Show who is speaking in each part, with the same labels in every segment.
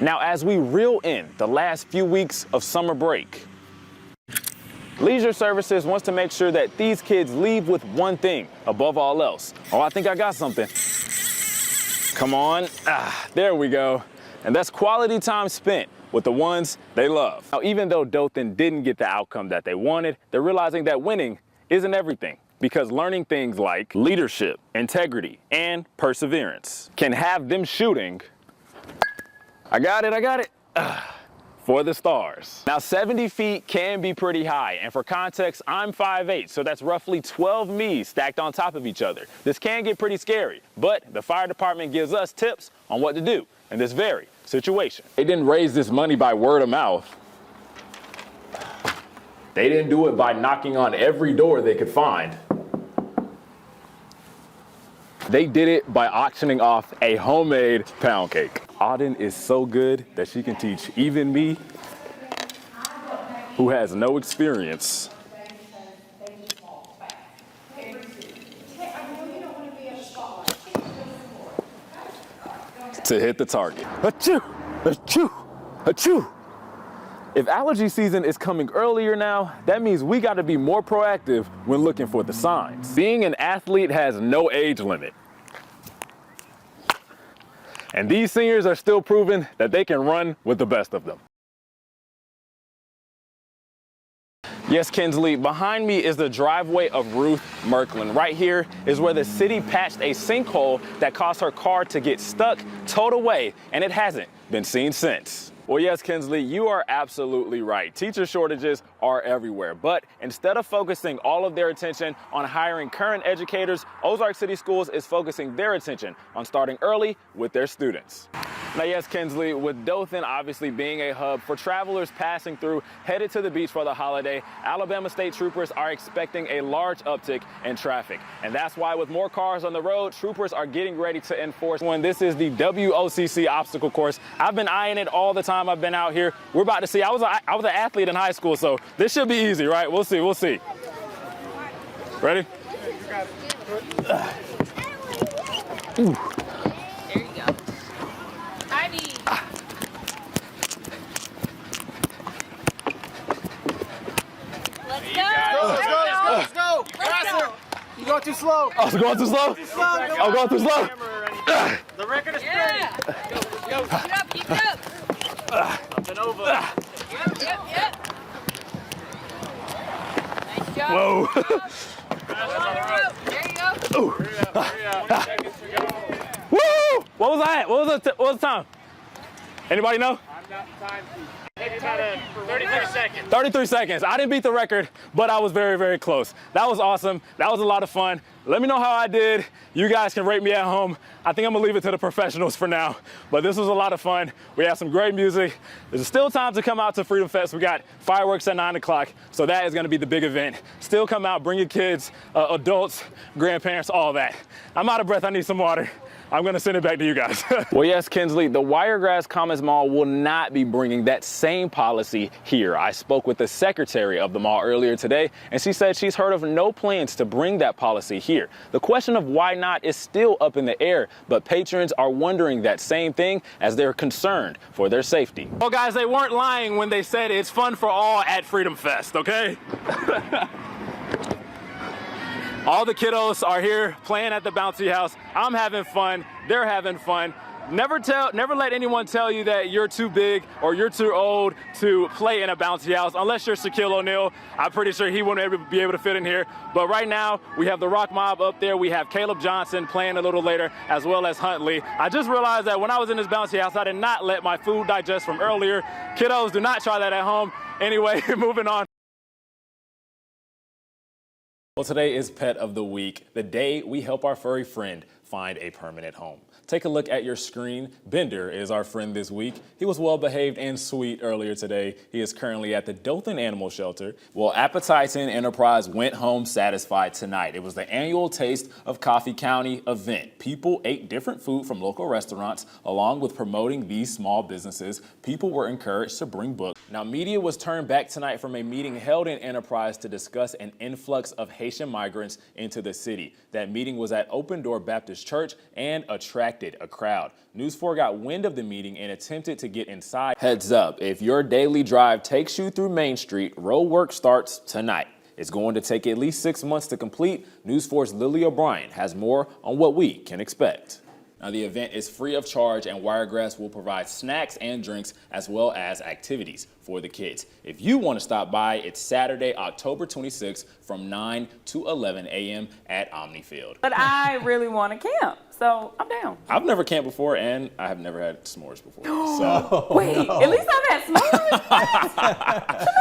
Speaker 1: Now, as we reel in the last few weeks of summer break, Leisure Services wants to make sure that these kids leave with one thing above all else. Oh, I think I got something. Come on. There we go. And that's quality time spent with the ones they love. Now, even though Dothan didn't get the outcome that they wanted, they're realizing that winning isn't everything, because learning things like leadership, integrity, and perseverance can have them shooting, I got it, for the stars. Now, 70 feet can be pretty high, and for context, I'm 5'8", so that's roughly 12 me's stacked on top of each other. This can get pretty scary, but the fire department gives us tips on what to do in this very situation. They didn't raise this money by word of mouth. They didn't do it by knocking on every door they could find. They did it by auctioning off a homemade pound cake. Auden is so good that she can teach even me, who has no experience, to hit the target. Achoo! Achoo! Achoo! If allergy season is coming earlier now, that means we got to be more proactive when looking for the signs. Being an athlete has no age limit. And these seniors are still proving that they can run with the best of them. Yes, Kinsley, behind me is the driveway of Ruth Merklin. Right here is where the city patched a sinkhole that caused her car to get stuck, towed away, and it hasn't been seen since. Well, yes, Kinsley, you are absolutely right. Teacher shortages are everywhere. But instead of focusing all of their attention on hiring current educators, Ozark City Schools is focusing their attention on starting early with their students. Now, yes, Kinsley, with Dothan obviously being a hub for travelers passing through, headed to the beach for the holiday, Alabama State Troopers are expecting a large uptick in traffic. And that's why with more cars on the road, troopers are getting ready to enforce when this is the WOCC obstacle course. I've been eyeing it all the time I've been out here. We're about to see. I was an athlete in high school, so this should be easy, right? We'll see. We'll see. Ready? Ooh.
Speaker 2: There you go. Heidi. Let's go.
Speaker 3: Let's go. Faster. You going too slow.
Speaker 1: I was going too slow? I'm going too slow.
Speaker 3: The record is
Speaker 2: Yeah.
Speaker 3: straight. Go.
Speaker 2: Keep it up. Keep it up.
Speaker 3: Up and over.
Speaker 2: Yep. Nice job.
Speaker 1: Whoa.
Speaker 2: There you go.
Speaker 1: Ooh.
Speaker 3: Hurry up. 20 seconds to go.
Speaker 1: Woo! What was I at? What was the time? Anybody know?
Speaker 3: I'm not time. Maybe about 33 seconds.
Speaker 1: 33 seconds. I didn't beat the record, but I was very, very close. That was awesome. That was a lot of fun. Let me know how I did. You guys can rate me at home. I think I'm gonna leave it to the professionals for now, but this was a lot of fun. We have some great music. There's still time to come out to Freedom Fest. We got fireworks at 9 o'clock, so that is gonna be the big event. Still come out, bring your kids, adults, grandparents, all that. I'm out of breath, I need some water. I'm gonna send it back to you guys. Well, yes, Kinsley, the Wiregrass Commons Mall will not be bringing that same policy here. I spoke with the secretary of the mall earlier today, and she said she's heard of no plans to bring that policy here. The question of why not is still up in the air, but patrons are wondering that same thing as they're concerned for their safety. Well, guys, they weren't lying when they said it's fun for all at Freedom Fest, okay? All the kiddos are here playing at the bouncy house. I'm having fun. They're having fun. Never let anyone tell you that you're too big or you're too old to play in a bouncy house, unless you're Shaquille O'Neal. I'm pretty sure he wouldn't be able to fit in here. But right now, we have the Rock Mob up there. We have Caleb Johnson playing a little later, as well as Huntley. I just realized that when I was in this bouncy house, I did not let my food digest from earlier. Kiddos, do not try that at home. Anyway, moving on. Well, today is Pet of the Week, the day we help our furry friend find a permanent home. Take a look at your screen. Bender is our friend this week. He was well behaved and sweet earlier today. He is currently at the Dothan Animal Shelter. Well, Appetitin Enterprise went home satisfied tonight. It was the annual Taste of Coffee County event. People ate different food from local restaurants. Along with promoting these small businesses, people were encouraged to bring books. Now, media was turned back tonight from a meeting held in Enterprise to discuss an influx of Haitian migrants into the city. That meeting was at Open Door Baptist Baptist Church and attracted a crowd. News 4 got wind of the meeting and attempted to get inside. Heads up, if your daily drive takes you through Main Street, road work starts tonight. It's going to take at least 6 months to complete. News 4's Lily O'Brien has more on what we can expect. Now, the event is free of charge, and Wiregrass will provide snacks and drinks as well as activities for the kids. If you want to stop by, it's Saturday, October 26th from 9 to 11 a.m. at Omni Field.
Speaker 4: But I really want to camp, so I'm down.
Speaker 1: I've never camped before, and I have never had s'mores before. So.
Speaker 4: Wait, at least I've had s'mores.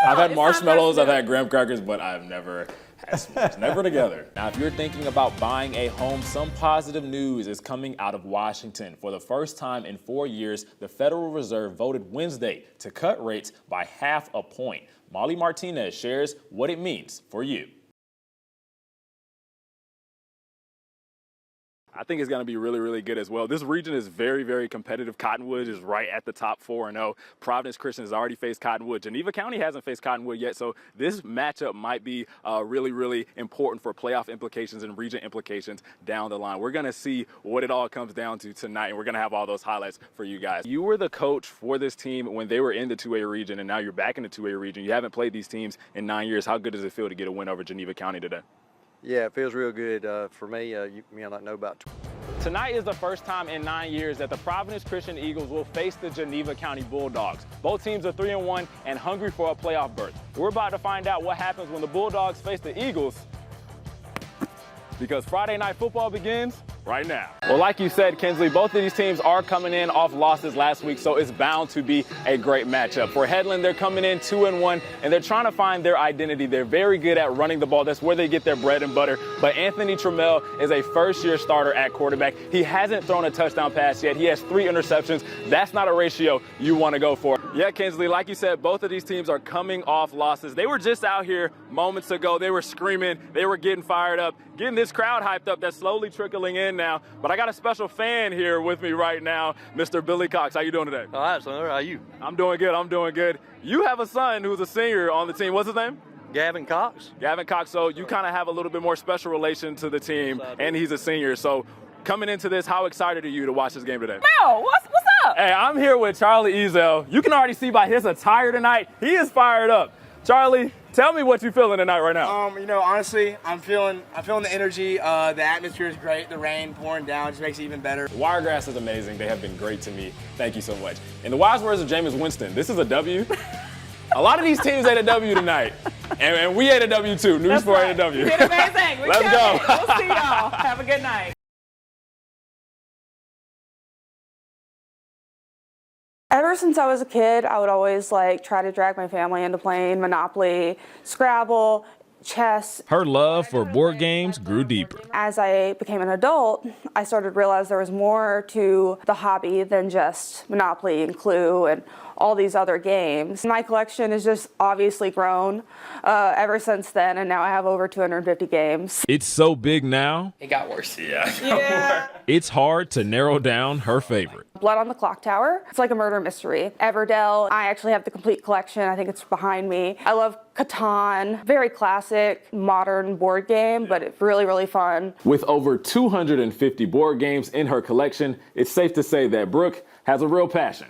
Speaker 1: I've had marshmallows, I've had graham crackers, but I've never had s'mores. Never together. Now, if you're thinking about buying a home, some positive news is coming out of Washington. For the first time in 4 years, the Federal Reserve voted Wednesday to cut rates by half a point. Molly Martinez shares what it means for you. I think it's going to be really, really good as well. This region is very, very competitive. Cottonwood is right at the top 4-0. Providence Christian has already faced Cottonwood. Geneva County hasn't faced Cottonwood yet, so this matchup might be really, really important for playoff implications and region implications down the line. We're going to see what it all comes down to tonight, and we're going to have all those highlights for you guys. You were the coach for this team when they were in the 2A region, and now you're back in the 2A region. You haven't played these teams in 9 years. How good does it feel to get a win over Geneva County today?
Speaker 5: Yeah, it feels real good for me. You may not know about.
Speaker 1: Tonight is the first time in 9 years that the Providence Christian Eagles will face the Geneva County Bulldogs. Both teams are 3-1 and hungry for a playoff berth. We're about to find out what happens when the Bulldogs face the Eagles, because Friday Night Football begins right now. Well, like you said, Kinsley, both of these teams are coming in off losses last week, so it's bound to be a great matchup. For Headland, they're coming in 2-1, and they're trying to find their identity. They're very good at running the ball. That's where they get their bread and butter. But Anthony Trammell is a first-year starter at quarterback. He hasn't thrown a touchdown pass yet. He has 3 interceptions. That's not a ratio you want to go for. Yeah, Kinsley, like you said, both of these teams are coming off losses. They were just out here moments ago. They were screaming. They were getting fired up, getting this crowd hyped up that's slowly trickling in now. But I got a special fan here with me right now, Mr. Billy Cox. How you doing today?
Speaker 5: All right, son. How are you?
Speaker 1: I'm doing good. I'm doing good. You have a son who's a senior on the team. What's his name?
Speaker 5: Gavin Cox.
Speaker 1: Gavin Cox. So you kind of have a little bit more special relation to the team, and he's a senior. So coming into this, how excited are you to watch this game today?
Speaker 4: Wow, what's up?
Speaker 1: Hey, I'm here with Charlie Ezel. You can already see by his attire tonight, he is fired up. Charlie, tell me what you're feeling tonight right now.
Speaker 6: Honestly, I'm feeling the energy. The atmosphere is great. The rain pouring down just makes it even better.
Speaker 1: Wiregrass is amazing. They have been great to me. Thank you so much. In the wise words of James Winston, this is a W. A lot of these teams ate a W tonight, and we ate a W too. News 4 ate a W.
Speaker 4: You did amazing.
Speaker 1: Let's go.
Speaker 4: We'll see y'all. Have a good night. Ever since I was a kid, I would always try to drag my family into playing Monopoly, Scrabble, chess.
Speaker 7: Her love for board games grew deeper.
Speaker 4: As I became an adult, I started to realize there was more to the hobby than just Monopoly and Clue and all these other games. My collection has just obviously grown ever since then, and now I have over 250 games.
Speaker 7: It's so big now,
Speaker 6: It got worse.
Speaker 4: Yeah.
Speaker 7: it's hard to narrow down her favorite.
Speaker 4: Blood on the Clock Tower. It's like a murder mystery. Everdell. I actually have the complete collection. I think it's behind me. I love Catan. Very classic, modern board game, but it's really, really fun.
Speaker 1: With over 250 board games in her collection, it's safe to say that Brooke has a real passion.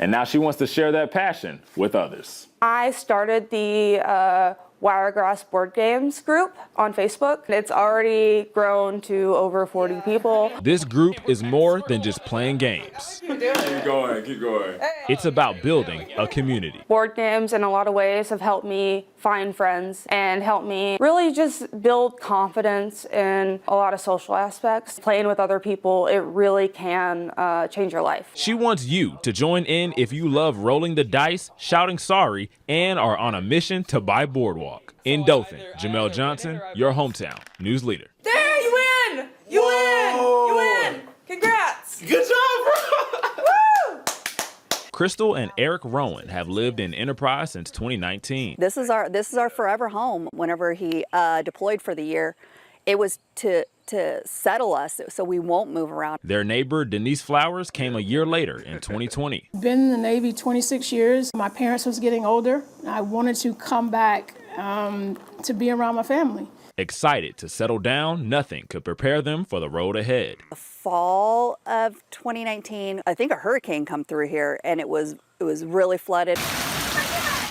Speaker 1: And now she wants to share that passion with others.
Speaker 4: I started the Wiregrass Board Games group on Facebook. It's already grown to over 40 people.
Speaker 7: This group is more than just playing games.
Speaker 1: Keep going, keep going.
Speaker 7: It's about building a community.
Speaker 4: Board games in a lot of ways have helped me find friends and helped me really just build confidence in a lot of social aspects. Playing with other people, it really can change your life.
Speaker 7: She wants you to join in if you love rolling the dice, shouting sorry, and are on a mission to buy Boardwalk. In Dothan, Jamel Johnson, your hometown news leader.
Speaker 4: There, you win! You win! You win! Congrats!
Speaker 1: Good job, bro!
Speaker 4: Woo!
Speaker 7: Crystal and Eric Rowan have lived in Enterprise since 2019.
Speaker 8: This is our forever home. Whenever he deployed for the year, it was to settle us so we won't move around.
Speaker 7: Their neighbor Denise Flowers came a year later in 2020.
Speaker 9: Been in the Navy 26 years. My parents was getting older. I wanted to come back to be around my family.
Speaker 7: Excited to settle down, nothing could prepare them for the road ahead.
Speaker 8: Fall of 2019, I think a hurricane come through here, and it was really flooded.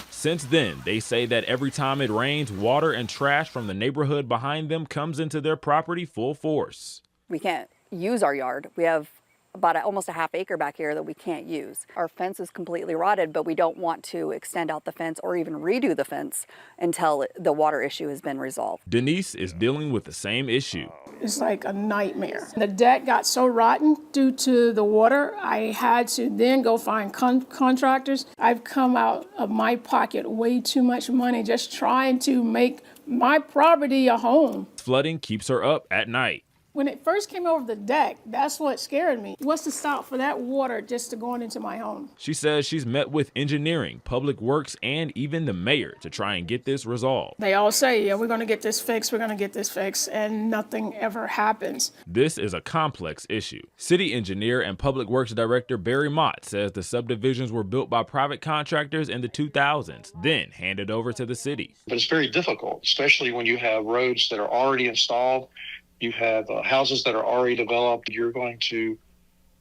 Speaker 7: Since then, they say that every time it rains, water and trash from the neighborhood behind them comes into their property full force.
Speaker 8: We can't use our yard. We have about almost a half acre back here that we can't use. Our fence is completely rotted, but we don't want to extend out the fence or even redo the fence until the water issue has been resolved.
Speaker 7: Denise is dealing with the same issue.
Speaker 9: It's like a nightmare. The deck got so rotten due to the water, I had to then go find contractors. I've come out of my pocket way too much money just trying to make my property a home.
Speaker 7: Flooding keeps her up at night.
Speaker 9: When it first came over the deck, that's what scared me. What's to stop for that water just to going into my home?
Speaker 7: She says she's met with engineering, public works, and even the mayor to try and get this resolved.
Speaker 9: They all say, yeah, we're going to get this fixed, we're going to get this fixed, and nothing ever happens.
Speaker 7: This is a complex issue. City engineer and public works director Barry Mott says the subdivisions were built by private contractors in the 2000s, then handed over to the city.
Speaker 10: But it's very difficult, especially when you have roads that are already installed. You have houses that are already developed. You're going to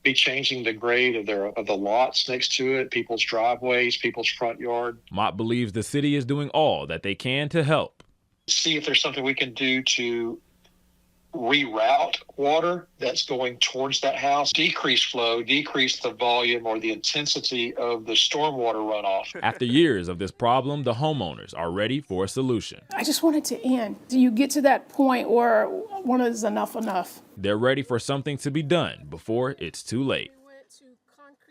Speaker 10: be changing the grade of the lots next to it, people's driveways, people's front yard.
Speaker 7: Mott believes the city is doing all that they can to help.
Speaker 10: See if there's something we can do to reroute water that's going towards that house, decrease flow, decrease the volume or the intensity of the stormwater runoff.
Speaker 7: After years of this problem, the homeowners are ready for a solution.
Speaker 9: I just want it to end. Do you get to that point where one is enough?
Speaker 7: They're ready for something to be done before it's too late.